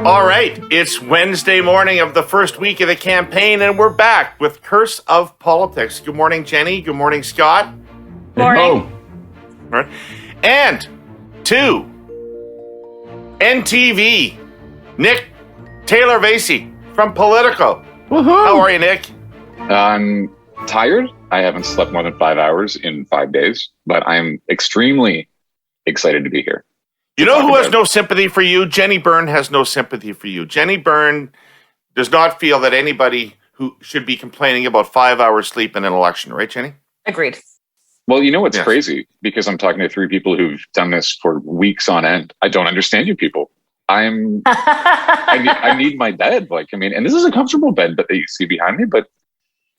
All right, it's Wednesday morning of the first week of the campaign, and we're back with Curse of Politics. Good morning, Jenny. Good morning, Scott. Morning. All right. And to NTV, Nick Taylor-Vasey from Politico. Woohoo. How are you, Nick? I'm tired. I haven't slept more than 5 hours in 5 days, but I'm extremely excited to be here. You know who has no sympathy for you? Jenni Byrne has no sympathy for you. Jenni Byrne does not feel that anybody who should be complaining about 5 hours sleep in an election, right, Jenny? Agreed. Well, you know what's crazy? Because I'm talking to 3 people who've done this for weeks on end. I don't understand you people. I need my bed. And this is a comfortable bed that you see behind me, but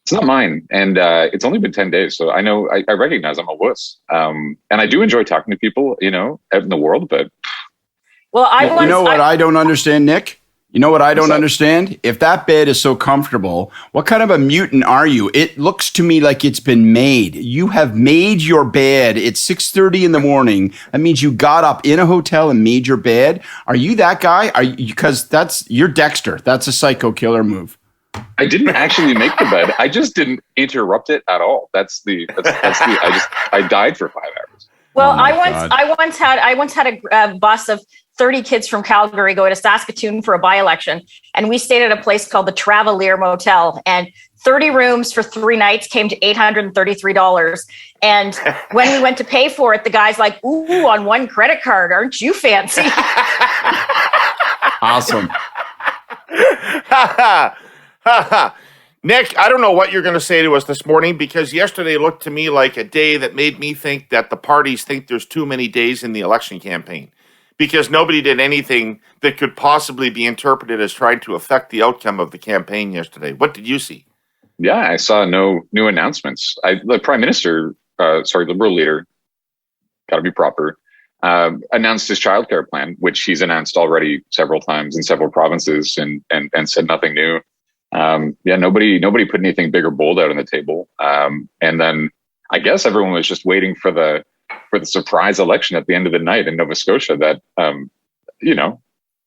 it's not mine. And it's only been 10 days. So I know, I recognize I'm a wuss. And I do enjoy talking to people, out in the world, but. Well, I don't understand, Nick? You know what I don't understand? If that bed is so comfortable, what kind of a mutant are you? It looks to me like it's been made. You have made your bed. It's 6:30 in the morning. That means you got up in a hotel and made your bed. Are you that guy? Because you're Dexter. That's a psycho killer move. I didn't actually make the bed. I just didn't interrupt it at all. I died for 5 hours. Well, I once had a bus of 30 kids from Calgary go to Saskatoon for a by-election, and we stayed at a place called the Travelier Motel, and 30 rooms for 3 nights came to $833. And when we went to pay for it, the guy's like, "Ooh, on one credit card, aren't you fancy?" Awesome. Nick, I don't know what you're going to say to us this morning, because yesterday looked to me like a day that made me think that the parties think there's too many days in the election campaign, because nobody did anything that could possibly be interpreted as trying to affect the outcome of the campaign yesterday. What did you see? Yeah, I saw no new announcements. The Prime Minister, Liberal leader, got to be proper, announced his childcare plan, which he's announced already several times in several provinces, and said nothing new. Nobody put anything big or bold out on the table. And then I guess everyone was just waiting for the surprise election at the end of the night in Nova Scotia that,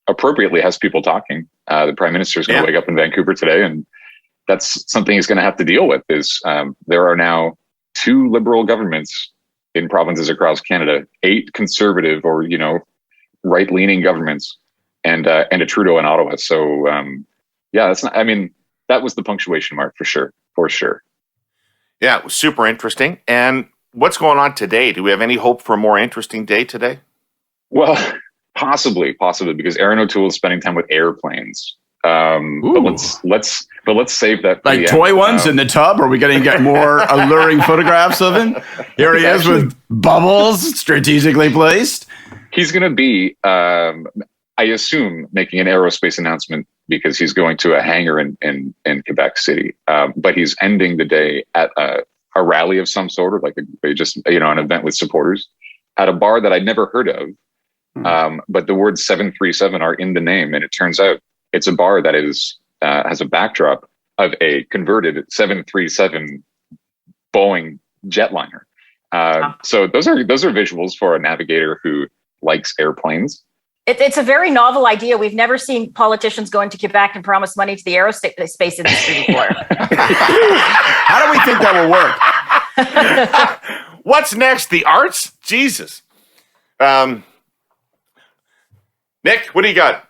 appropriately has people talking. The Prime Minister is going to wake up in Vancouver today, and that's something he's going to have to deal with. There are now 2 Liberal governments in provinces across Canada, 8 Conservative or, right-leaning governments, and a Trudeau in Ottawa. So, that was the punctuation mark for sure. Yeah, it was super interesting. And what's going on today? Do we have any hope for a more interesting day today? Well, possibly, because Aaron O'Toole is spending time with airplanes. But let's save that for like toy ones in the tub. Are we going to get more alluring photographs of him? Here he is with bubbles strategically placed. He's going to be, I assume, making an aerospace announcement, because he's going to a hangar in Quebec City. But he's ending the day at a rally of some sort, or like an event with supporters at a bar that I'd never heard of. But the words 737 are in the name, and it turns out it's a bar that has a backdrop of a converted 737 Boeing jetliner. So those are visuals for a navigator who likes airplanes. It's a very novel idea. We've never seen politicians go into Quebec and promise money to the aerospace industry before. How do we think that will work? What's next? The arts? Jesus. Nick, what do you got?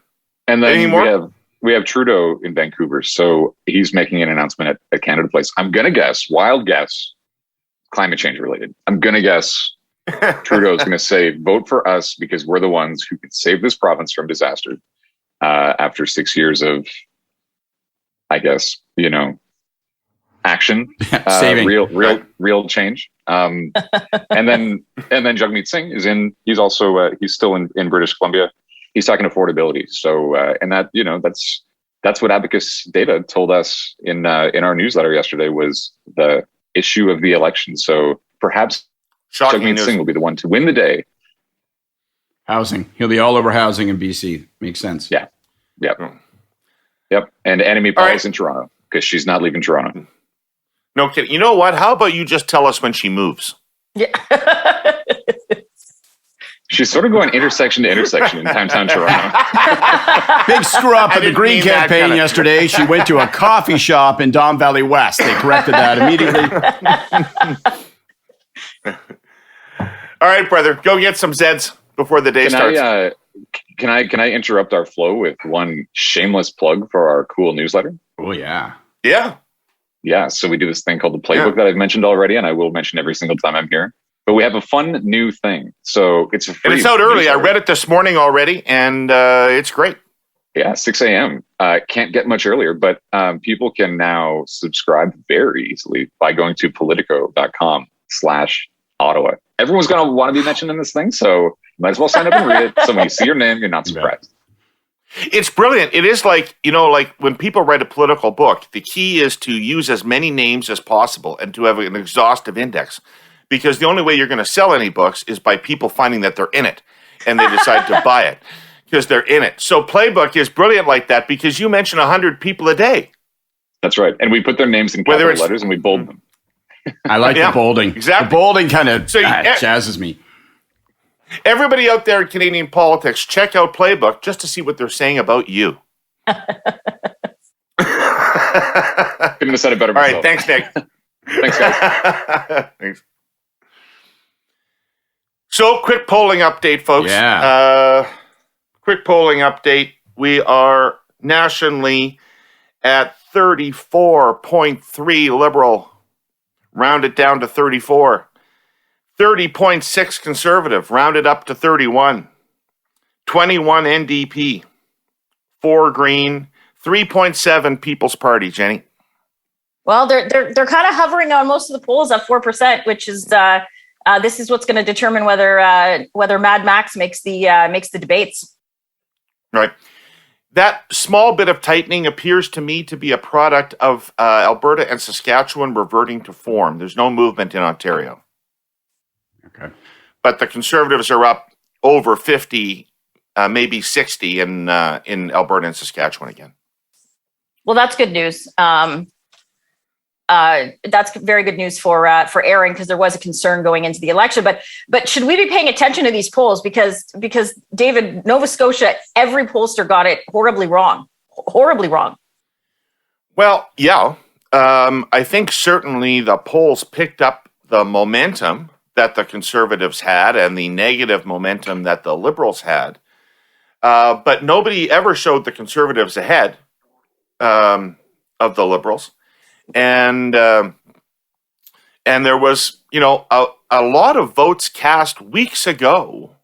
And then we have Trudeau in Vancouver. So he's making an announcement at Canada Place. I'm going to guess, wild guess, climate change related. I'm going to guess Trudeau's going to say, vote for us because we're the ones who can save this province from disaster after 6 years of, I guess, action, saving, real change. And then Jagmeet Singh is in. He's also he's still in British Columbia. He's talking affordability. So and that that's what Abacus Data told us in our newsletter yesterday was the issue of the election. So perhaps Jagmeet Singh will be the one to win the day. Housing. He'll be all over housing in BC. Makes sense. Yeah. Yep. And enemy Paul's in Toronto because she's not leaving Toronto. No kidding. You know what? How about you just tell us when she moves? Yeah. She's sort of going intersection to intersection in downtown Toronto. Big screw up at the Green mean that campaign kinda- yesterday. She went to a coffee shop in Don Valley West. They corrected that immediately. All right, brother, go get some Zeds before the day starts. Can I interrupt our flow with one shameless plug for our cool newsletter? Oh, yeah. Yeah. Yeah, so we do this thing called the Playbook that I've mentioned already, and I will mention every single time I'm here. But we have a fun new thing. So it's a free And it's out early. I newsletter. read it this morning already, and it's great. Yeah, 6 a.m. Can't get much earlier, but people can now subscribe very easily by going to politico.com/Ottawa. Everyone's going to want to be mentioned in this thing, so might as well sign up and read it. So when you see your name, you're not surprised. It's brilliant. It is like when people write a political book, the key is to use as many names as possible and to have an exhaustive index. Because the only way you're going to sell any books is by people finding that they're in it and they decide to buy it because they're in it. So Playbook is brilliant like that because you mention 100 people a day. That's right. And we put their names in capital letters and we bold them. I like the bolding. Exactly. The bolding kind of So jazzes me. Everybody out there in Canadian politics, check out Playbook just to see what they're saying about you. Couldn't have said it better All myself. right. Thanks, Nick. Thanks, guys. Thanks. So, quick polling update, folks. Yeah. Quick polling update. We are nationally at 34.3 Liberal, rounded down to 34. 30.6 Conservative, rounded up to 31. 21 NDP. 4 Green. 3.7 People's Party, Jenny. Well, they're kind of hovering on most of the polls at 4%, which is this is what's going to determine whether Mad Max makes the debates. Right. That small bit of tightening appears to me to be a product of Alberta and Saskatchewan reverting to form. There's no movement in Ontario. Okay. But the Conservatives are up over 50, maybe 60 in Alberta and Saskatchewan again. Well, that's good news. That's very good news for Aaron because there was a concern going into the election. But should we be paying attention to these polls because David, Nova Scotia, every pollster got it horribly wrong. Well, yeah, I think certainly the polls picked up the momentum that the Conservatives had and the negative momentum that the Liberals had, but nobody ever showed the Conservatives ahead of the Liberals. And there was, a lot of votes cast weeks ago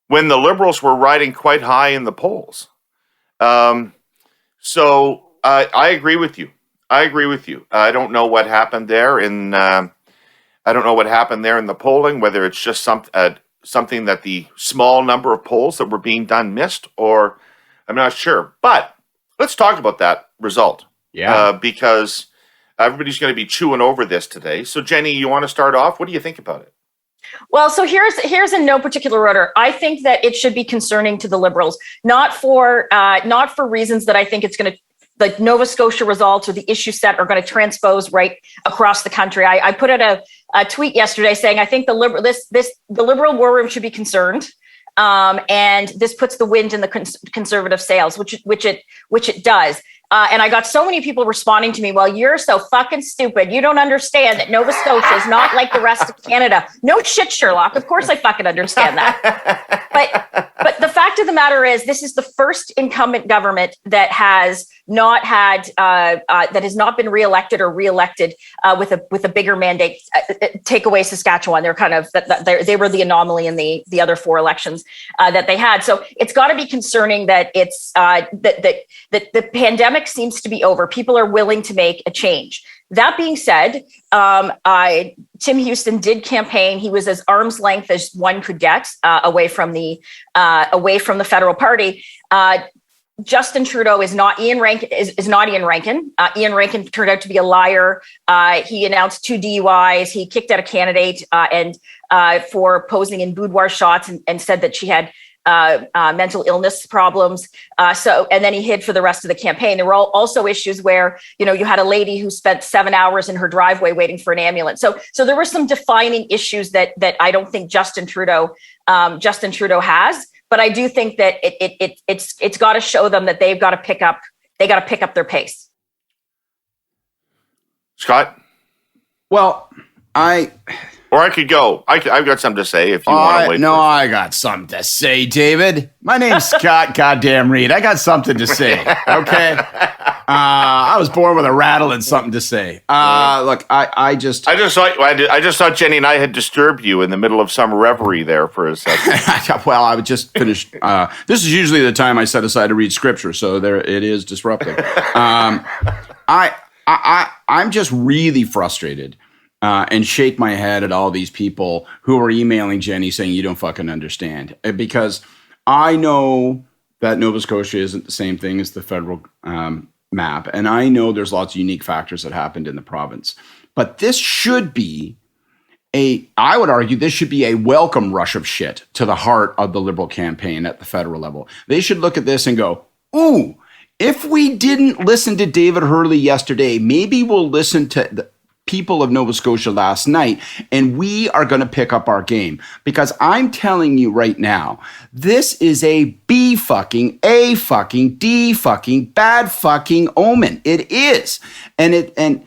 when the Liberals were riding quite high in the polls. So I agree with you. I don't know what happened there in the polling, whether it's just something that the small number of polls that were being done missed, or I'm not sure. But let's talk about that result. Yeah. Because everybody's going to be chewing over this today. So, Jenny, you want to start off? What do you think about it? Well, so here's in no particular order. I think that it should be concerning to the Liberals, not for reasons that I think it's going to, the Nova Scotia results or the issue set are going to transpose right across the country. I put out a tweet yesterday saying I think the Liberal war room should be concerned. And this puts the wind in the Conservative sails, which it does. And I got so many people responding to me, well, you're so fucking stupid. You don't understand that Nova Scotia is not like the rest of Canada. No shit, Sherlock. Of course I fucking understand that. But the fact of the matter is this is the first incumbent government that has not had that has not been reelected or reelected with a bigger mandate. Take away Saskatchewan. They're kind of they were the anomaly in the other 4 elections that they had. So it's got to be concerning that it's that the pandemic seems to be over. People are willing to make a change. That being said, Tim Houston did campaign. He was as arm's length as one could get away from the federal party. Justin Trudeau is not Ian Rankin. Ian Rankin turned out to be a liar. He announced 2 DUIs. He kicked out a candidate and for posing in boudoir shots and said that she had mental illness problems. And then he hid for the rest of the campaign. There were also issues where, you had a lady who spent 7 hours in her driveway waiting for an ambulance. So there were some defining issues that I don't think Justin Trudeau has. But I do think that it's got to show them that they got to pick up their pace. Scott? Well, Or I could go. I've got something to say if you want to wait. No, I got something to say, David. My name's Scott Goddamn Reid. I got something to say, okay? I was born with a rattle and something to say. Look, I just thought Jenny and I had disturbed you in the middle of some reverie there for a second. Well, I would just finish. This is usually the time I set aside to read scripture, so there it is disruptive. I'm just really frustrated. And shake my head at all these people who are emailing Jenny saying you don't fucking understand. Because I know that Nova Scotia isn't the same thing as the federal map. And I know there's lots of unique factors that happened in the province. But this should be I would argue this should be a welcome rush of shit to the heart of the Liberal campaign at the federal level. They should look at this and go, ooh, if we didn't listen to David Herle yesterday, maybe we'll listen to the people of Nova Scotia last night, and we are going to pick up our game. Because I'm telling you right now, this is a B fucking, A fucking, D fucking, bad fucking omen. It is. And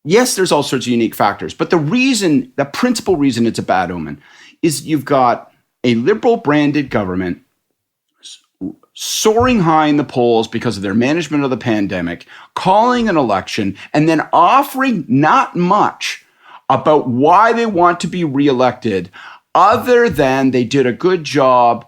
yes, there's all sorts of unique factors, but the principal reason it's a bad omen is you've got a Liberal branded government soaring high in the polls because of their management of the pandemic, calling an election, and then offering not much about why they want to be reelected, other than they did a good job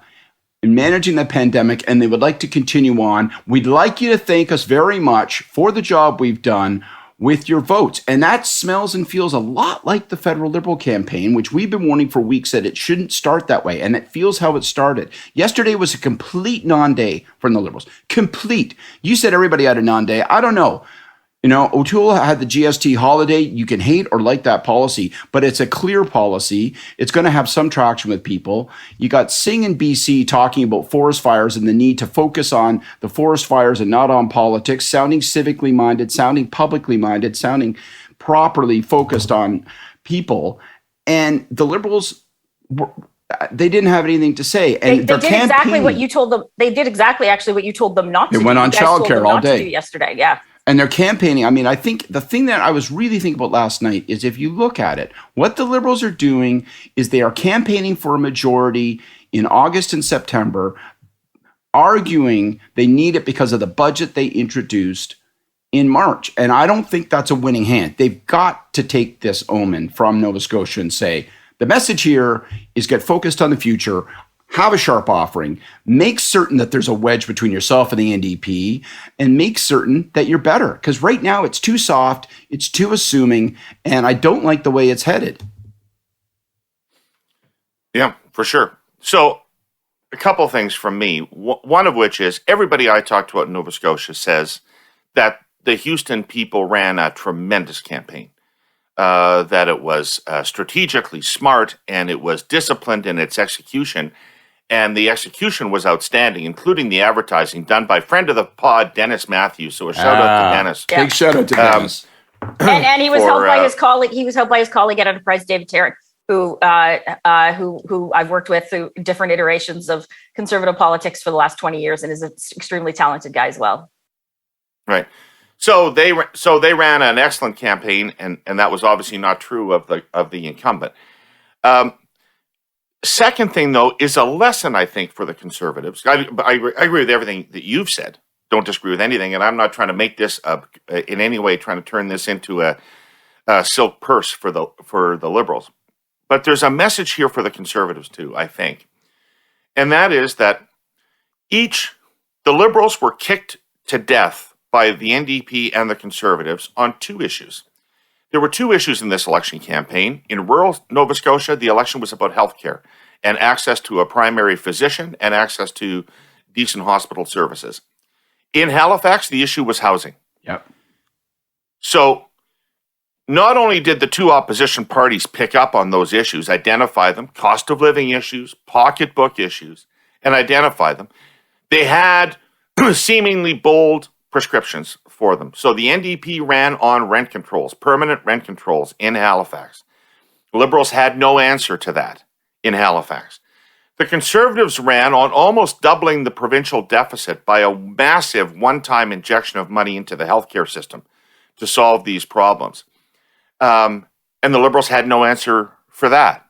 in managing the pandemic and they would like to continue on. We'd like you to thank us very much for the job we've done with your votes. And that smells and feels a lot like the federal Liberal campaign, which we've been warning for weeks that it shouldn't start that way. And it feels how it started. Yesterday was a complete non-day from the Liberals. Complete. You said everybody had a non-day. I don't know. O'Toole had the GST holiday. You can hate or like that policy, but it's a clear policy. It's going to have some traction with people. You got Singh in BC talking about forest fires and the need to focus on the forest fires and not on politics, sounding civically minded, sounding publicly minded, sounding properly focused on people. And the Liberals they didn't have anything to say. And they did exactly what you told them. They did exactly actually what you told them not to do. They went on childcare all day. Yesterday, yeah. And they're campaigning. I mean, I think the thing that I was really thinking about last night is if you look at it, what the Liberals are doing is they are campaigning for a majority in August and September, arguing they need it because of the budget they introduced in March. And I don't think that's a winning hand. They've got to take this omen from Nova Scotia and say, the message here is get focused on the future. Have a sharp offering, make certain that there's a wedge between yourself and the NDP, and make certain that you're better. Because right now it's too soft, it's too assuming, and I don't like the way it's headed. Yeah, for sure. So a couple of things from me, one of which is everybody I talked to in Nova Scotia says that the Houston people ran a tremendous campaign, that it was strategically smart and it was disciplined in its execution. And the execution was outstanding, including the advertising done by friend of the pod, Dennis Matthews. So a shout out to Dennis. Yeah. Big shout out to Dennis. And he was helped by his colleague. He was helped by his colleague at Enterprise, David Tarrant, who I've worked with through different iterations of conservative politics for the last 20 years, and is an extremely talented guy as well. Right. So they ran an excellent campaign, and that was obviously not true of the incumbent. Second thing, though, is a lesson, I think, for the Conservatives. I agree with everything that you've said. Don't disagree with anything, and I'm not trying to make this in any way trying to turn this into a silk purse for the Liberals. But there's a message here for the Conservatives too, I think, and that is that the Liberals were kicked to death by the NDP and the Conservatives on two issues. There were two issues in this election campaign. In rural Nova Scotia, the election was about healthcare and access to a primary physician and access to decent hospital services. In Halifax, the issue was housing. Yep. So not only did the two opposition parties pick up on those issues, identify them, cost of living issues, pocketbook issues, and identify them. They had seemingly bold prescriptions for them. So the NDP ran on rent controls, permanent rent controls in Halifax. Liberals had no answer to that in Halifax. The Conservatives ran on almost doubling the provincial deficit by a massive one-time injection of money into the healthcare system to solve these problems. And the Liberals had no answer for that.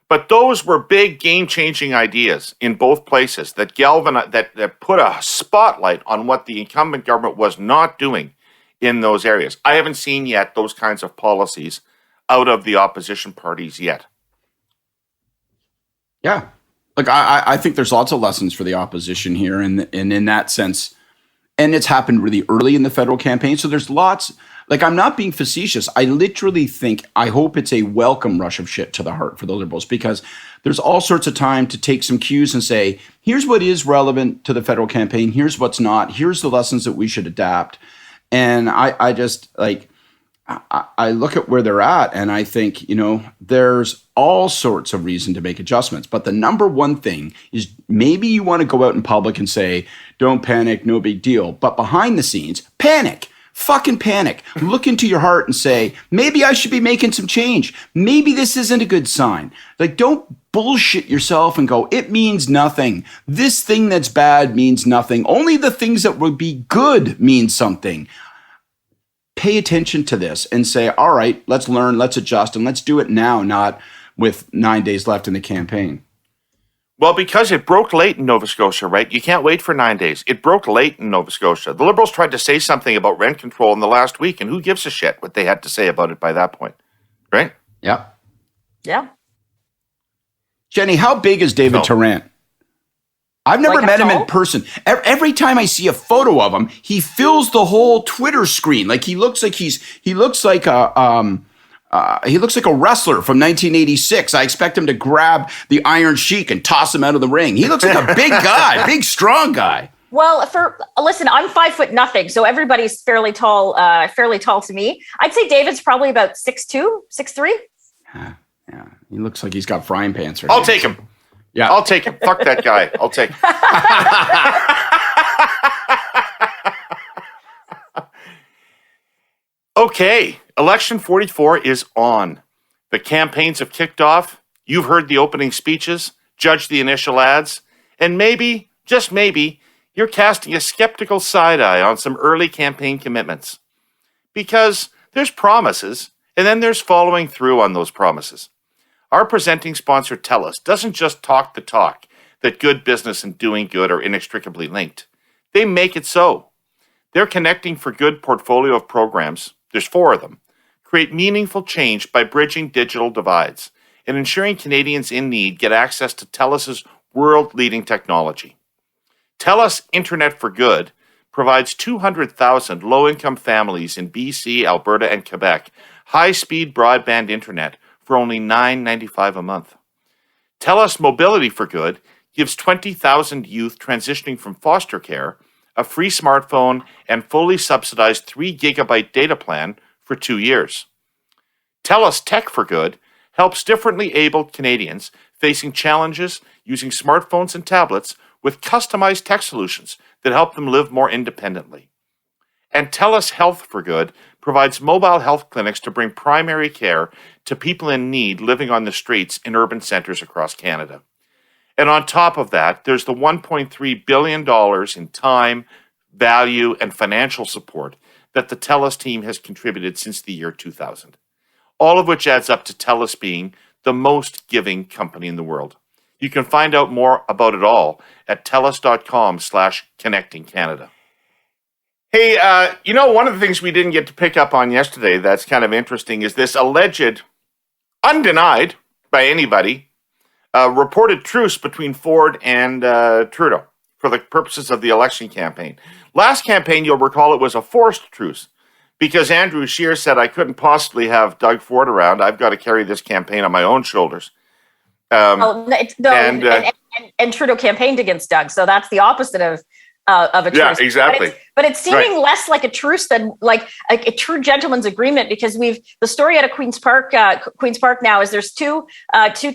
But those were big game-changing ideas in both places that that put a spotlight on what the incumbent government was not doing in those areas. I haven't seen yet those kinds of policies out of the opposition parties yet. Yeah. Look, I think there's lots of lessons for the opposition here, and in that sense, and it's happened really early in the federal campaign. So there's lots. Like, I'm not being facetious. I literally think, I hope it's a welcome rush of shit to the heart for the Liberals, because there's all sorts of time to take some cues and say, here's what is relevant to the federal campaign. Here's what's not. Here's the lessons that we should adapt. And I just like, I look at where they're at and I think, there's all sorts of reason to make adjustments. But the number one thing is maybe you want to go out in public and say, don't panic, no big deal. But behind the scenes, panic. Fucking panic. Look into your heart and say, maybe I should be making some change. Maybe this isn't a good sign. Like, don't bullshit yourself and go, it means nothing. This thing that's bad means nothing. Only the things that would be good mean something. Pay attention to this and say, all right, let's learn, let's adjust, and let's do it now, not with 9 days left in the campaign. Well, because it broke late in Nova Scotia, right? You can't wait for 9 days. It broke late in Nova Scotia. The Liberals tried to say something about rent control in the last week, and who gives a shit what they had to say about it by that point, right? Yeah. Yeah. Jenny, how big is David Tarrant? I've never met him in person. Every time I see a photo of him, he fills the whole Twitter screen. Like, he looks like he looks like a wrestler from 1986. I expect him to grab the Iron Sheik and toss him out of the ring. He looks like a big guy, big, strong guy. Well, listen, I'm 5'0", so everybody's fairly tall to me. I'd say David's probably about 6'2", 6'3". Yeah, he looks like he's got frying pants. I'll take him. Yeah, I'll take him. Fuck that guy. I'll take him. Okay, election 44 is on. The campaigns have kicked off. You've heard the opening speeches, judged the initial ads, and maybe, just maybe, you're casting a skeptical side eye on some early campaign commitments. Because there's promises, and then there's following through on those promises. Our presenting sponsor, TELUS, doesn't just talk the talk that good business and doing good are inextricably linked. They make it so. Their Connecting for Good portfolio of programs, there's 4 of them, create meaningful change by bridging digital divides and ensuring Canadians in need get access to TELUS's world-leading technology. TELUS Internet for Good provides 200,000 low-income families in BC, Alberta, and Quebec high-speed broadband internet for only $9.95 a month. TELUS Mobility for Good gives 20,000 youth transitioning from foster care a free smartphone and fully subsidized 3 gigabyte data plan for 2 years. TELUS Tech for Good helps differently abled Canadians facing challenges using smartphones and tablets with customized tech solutions that help them live more independently. And TELUS Health for Good provides mobile health clinics to bring primary care to people in need living on the streets in urban centers across Canada. And on top of that, there's the $1.3 billion in time, value, and financial support that the TELUS team has contributed since the year 2000. All of which adds up to TELUS being the most giving company in the world. You can find out more about it all at telus.com/connectingcanada. Hey, one of the things we didn't get to pick up on yesterday that's kind of interesting is this alleged, undenied by anybody, reported truce between Ford and Trudeau for the purposes of the election campaign. Last campaign, you'll recall, it was a forced truce because Andrew Scheer said, I couldn't possibly have Doug Ford around. I've got to carry this campaign on my own shoulders. And Trudeau campaigned against Doug, so that's the opposite of a truce. Yeah, exactly. But it's seeming less like a truce than like a true gentleman's agreement, because the story out of Queen's Park now is there's two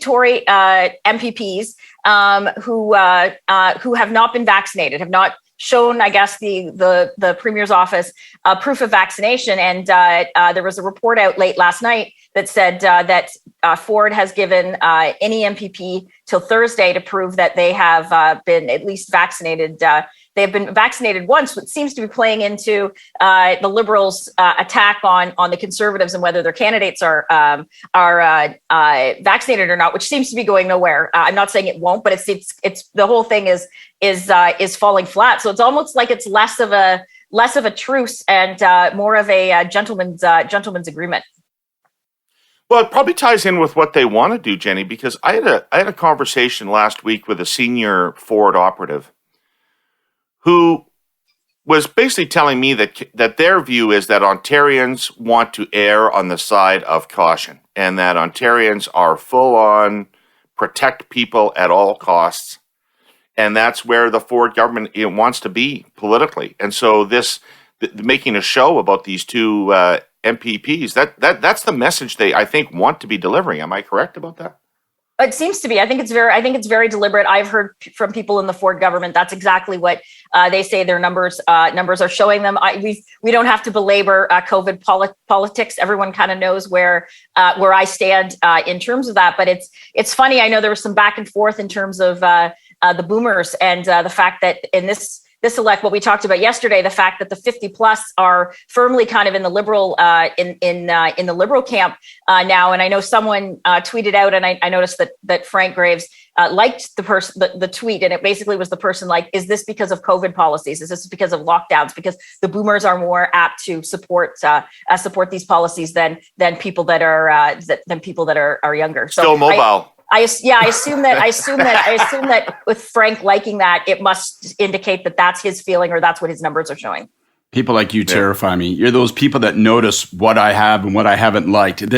Tory MPPs who have not been vaccinated, have not shown, I guess, the Premier's office proof of vaccination. And there was a report out late last night that said that Ford has given any MPP till Thursday to prove that they have been at least vaccinated. They have been vaccinated once, which seems to be playing into the Liberals' attack on the Conservatives and whether their candidates are vaccinated or not, which seems to be going nowhere. I'm not saying it won't, but it's the whole thing is falling flat. So it's almost like it's less of a truce and more of a gentleman's agreement. Well, it probably ties in with what they want to do, Jenny, because I had a conversation last week with a senior Ford operative who was basically telling me that their view is that Ontarians want to err on the side of caution and that Ontarians are full on protect people at all costs. And that's where the Ford government wants to be politically. And so making a show about these two MPPs, that's the message they, I think, want to be delivering. Am I correct about that? It seems to be. I think it's very deliberate. I've heard from people in the Ford government that's exactly what they say their numbers are showing them. We don't have to belabor COVID politics. Everyone kind of knows where I stand in terms of that. But it's funny. I know there was some back and forth in terms of the boomers and the fact that in this elect, what we talked about yesterday, the fact that the 50 plus are firmly kind of in the liberal in the liberal camp now. And I know someone tweeted out, and I noticed that Frank Graves liked the tweet, and it basically was the person like, "Is this because of COVID policies? Is this because of lockdowns? Because the boomers are more apt to support these policies than people that are younger." So still mobile. I assume that with Frank liking that, it must indicate that that's his feeling or that's what his numbers are showing. People like you terrify me. You're those people that notice what I have and what I haven't liked. I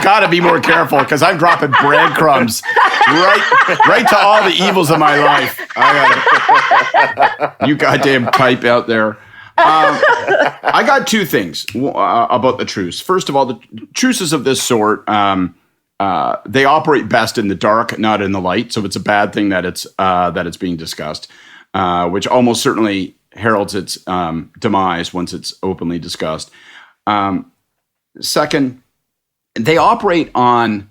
gotta be more careful because I'm dropping breadcrumbs right to all the evils of my life. You goddamn type out there. I got two things about the truce. First of all, the truces of this sort, they operate best in the dark, not in the light. So it's a bad thing that it's being discussed, which almost certainly heralds its demise once it's openly discussed. Second, they operate on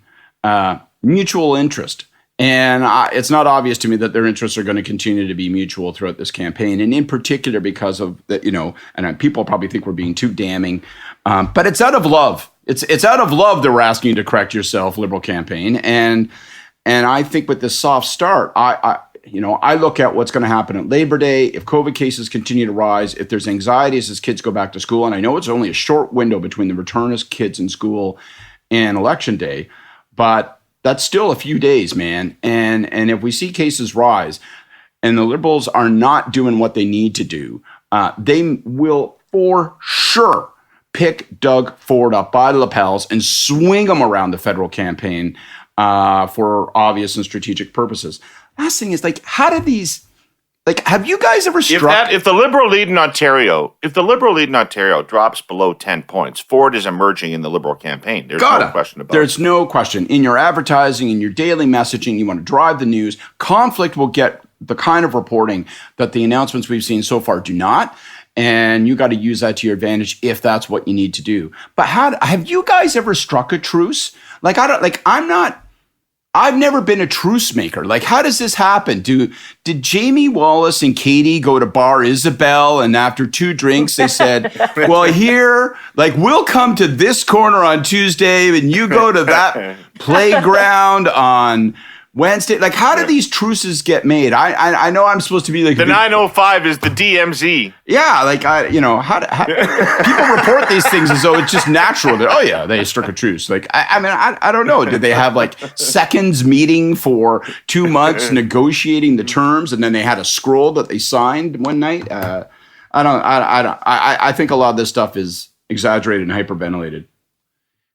mutual interest. And it's not obvious to me that their interests are going to continue to be mutual throughout this campaign. And in particular, because of that, and people probably think we're being too damning, but it's out of love. It's out of love that we're asking you to correct yourself, Liberal campaign. And I think with this soft start, I look at what's going to happen at Labor Day. If COVID cases continue to rise, if there's anxieties as kids go back to school, and I know it's only a short window between the return of kids in school and Election Day, but that's still a few days, man. And if we see cases rise and the Liberals are not doing what they need to do, they will for sure pick Doug Ford up by the lapels and swing him around the federal campaign for obvious and strategic purposes. Last thing is, how do these, have you guys ever struck? If the Liberal lead in Ontario drops below 10 points, Ford is emerging in the Liberal campaign. There's no question about it. There's no question. In your advertising, in your daily messaging, you want to drive the news. Conflict will get the kind of reporting that the announcements we've seen so far do not. And you got to use that to your advantage if that's what you need to do. But have you guys ever struck a truce? I've never been a truce maker. How does this happen? Did Jamie Wallace and Katie go to Bar Isabel and after 2 drinks they said, well, here, we'll come to this corner on Tuesday and you go to that playground on Wednesday? How do these truces get made? I know I'm supposed to be the 905 is the DMZ. Yeah, how people report these things as though it's just natural that they struck a truce. I don't know. Did they have seconds meeting for 2 months negotiating the terms, and then they had a scroll that they signed one night? I think a lot of this stuff is exaggerated and hyperventilated.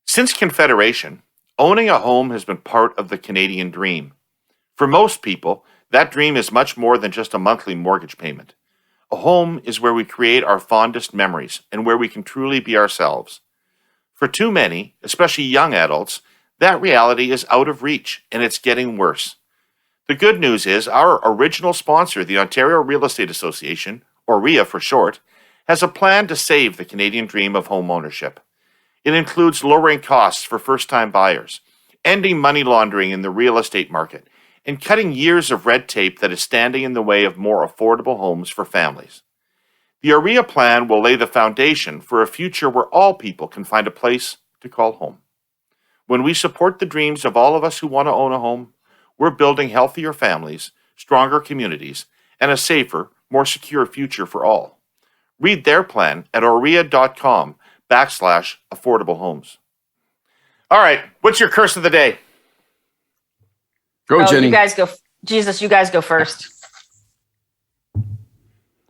Since Confederation, owning a home has been part of the Canadian dream. For most people, that dream is much more than just a monthly mortgage payment. A home is where we create our fondest memories and where we can truly be ourselves. For too many, especially young adults, that reality is out of reach, and it's getting worse. The good news is our original sponsor, the Ontario Real Estate Association, or REA for short, has a plan to save the Canadian dream of home ownership. It includes lowering costs for first-time buyers, ending money laundering in the real estate market, and cutting years of red tape that is standing in the way of more affordable homes for families. The OREA plan will lay the foundation for a future where all people can find a place to call home. When we support the dreams of all of us who want to own a home, we're building healthier families, stronger communities, and a safer, more secure future for all. Read their plan at orea.com/affordable homes. All right, what's your curse of the day? Go, Jenny. You guys go. Jesus, you guys go first.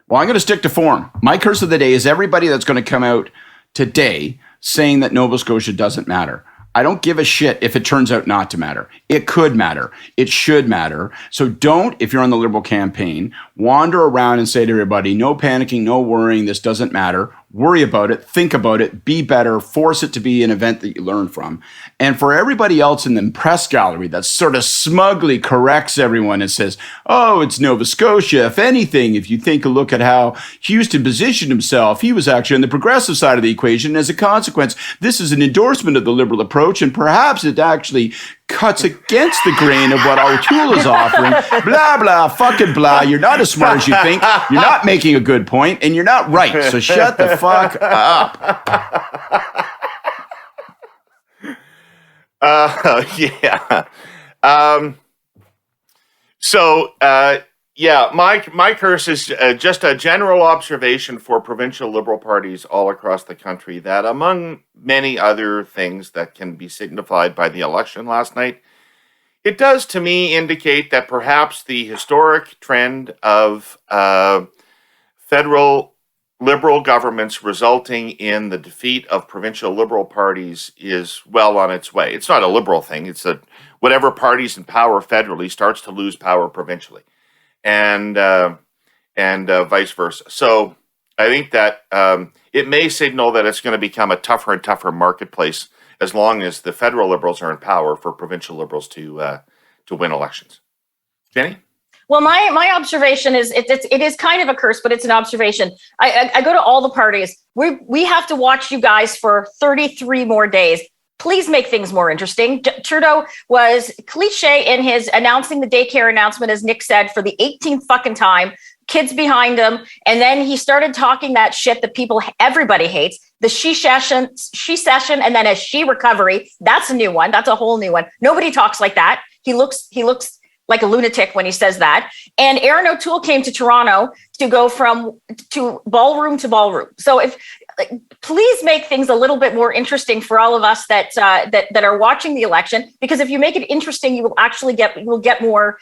Well, I'm going to stick to form. My curse of the day is everybody that's going to come out today saying that Nova Scotia doesn't matter. I don't give a shit if it turns out not to matter. It could matter. It should matter. So don't, if you're on the Liberal campaign, wander around and say to everybody, no panicking, no worrying, this doesn't matter. Worry about it, think about it, be better, force it to be an event that you learn from. And for everybody else in the press gallery that sort of smugly corrects everyone and says, oh, it's Nova Scotia. If anything, if you take a look at how Houston positioned himself, he was actually on the progressive side of the equation. And as a consequence, this is an endorsement of the Liberal approach, and perhaps it actually cuts against the grain of what O'Toole is offering. Blah, blah, fucking blah. You're not as smart as you think. You're not making a good point, and you're not right. So shut the fuck up. Yeah. My curse is just a general observation for provincial Liberal parties all across the country that, among many other things that can be signified by the election last night, it does to me indicate that perhaps the historic trend of federal Liberal governments resulting in the defeat of provincial Liberal parties is well on its way. It's not a Liberal thing. It's whatever party's in power federally starts to lose power provincially. And vice versa. So I think that it may signal that it's going to become a tougher and tougher marketplace as long as the federal Liberals are in power for provincial Liberals to win elections. Jenny? Well, my observation is it is kind of a curse, but it's an observation. I go to all the parties. We have to watch you guys for 33 more days. Please make things more interesting. Trudeau was cliche in his announcing the daycare announcement, as Nick said, for the 18th fucking time. Kids behind him. And then he started talking that shit that everybody hates. The she session, and then a she recovery. That's a new one. That's a whole new one. Nobody talks like that. He looks like a lunatic when he says that. And Aaron O'Toole came to Toronto to go to ballroom to ballroom. So please make things a little bit more interesting for all of us that are watching the election, because if you make it interesting, you will actually get more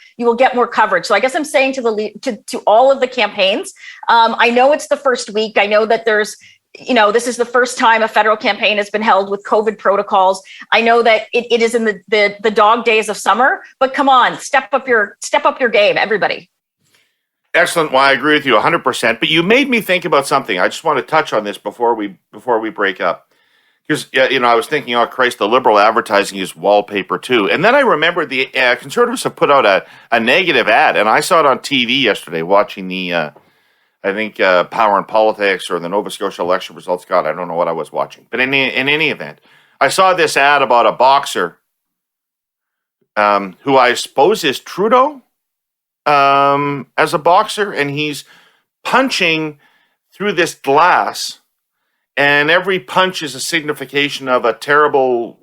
coverage. So I guess I'm saying to all of the campaigns, I know it's the first week. I know that there's, this is the first time a federal campaign has been held with COVID protocols. I know that it is in the dog days of summer, but come on, step up your game, everybody. Excellent. Well, I agree with you 100%. But you made me think about something. I just want to touch on this before we break up, because I was thinking, oh Christ, the Liberal advertising is wallpaper too. And then I remembered the Conservatives have put out a negative ad, and I saw it on TV yesterday watching the Power and Politics or the Nova Scotia election results. God, I don't know what I was watching. But in any event, I saw this ad about a boxer who I suppose is Trudeau as a boxer, and he's punching through this glass, and every punch is a signification of a terrible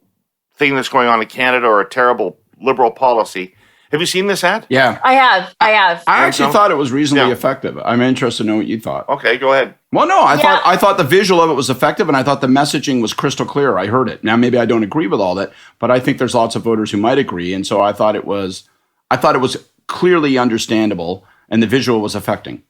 thing that's going on in Canada or a terrible Liberal policy. Have you seen this ad? Yeah. I have. I actually thought it was reasonably effective. I'm interested to know what you thought. Okay, go ahead. Well, no, I thought the visual of it was effective, and I thought the messaging was crystal clear. I heard it. Now, maybe I don't agree with all that, but I think there's lots of voters who might agree, and so I thought it was clearly understandable, and the visual was affecting.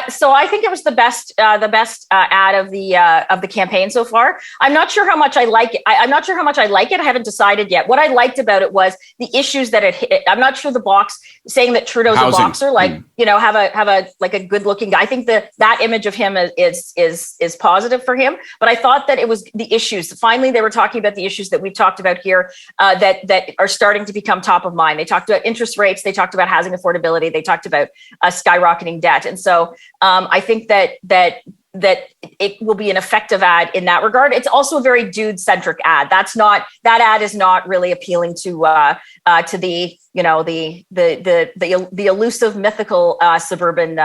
So I think it was the best ad of the campaign so far. I'm not sure how much I like it. I'm not sure how much I like it. I haven't decided yet. What I liked about it was the issues that it hit. I'm not sure the box saying that Trudeau's Housing. a boxer, like have a like a good looking guy. I think that image of him is positive for him. But I thought that it was the issues. Finally, they were talking about the issues that we've talked about here that are starting to become top of mind. They talked about interest rates. They talked about housing affordability. They talked about skyrocketing debt, and so. I think that it will be an effective ad in that regard. It's also a very dude-centric ad. That ad is not really appealing to the the elusive, mythical suburban. You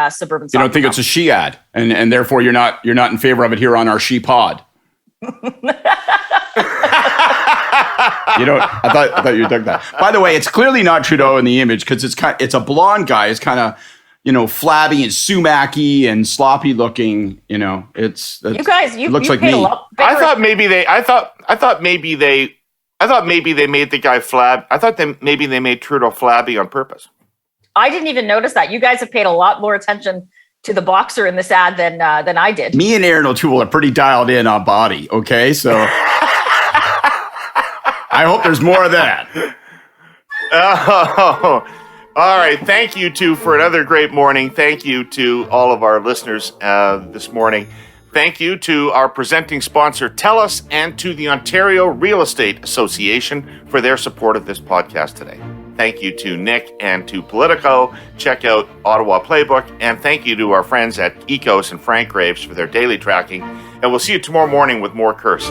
don't think it's a she ad, and therefore you're not in favor of it here on our she pod. I thought you took that. By the way, it's clearly not Trudeau in the image because it's a blonde guy. It's kind of flabby and sumac-y and sloppy looking. It looks like me. I thought maybe they made the guy flab. I thought maybe they made Trudeau flabby on purpose. I didn't even notice that. You guys have paid a lot more attention to the boxer in this ad than I did. Me and Aaron O'Toole are pretty dialed in on body. Okay, so I hope there's more of that. Oh. All right. Thank you two for another great morning. Thank you to all of our listeners this morning. Thank you to our presenting sponsor, TELUS, and to the Ontario Real Estate Association for their support of this podcast today. Thank you to Nick and to Politico. Check out Ottawa Playbook. And thank you to our friends at EKOS and Frank Graves for their daily tracking. And we'll see you tomorrow morning with more Curse.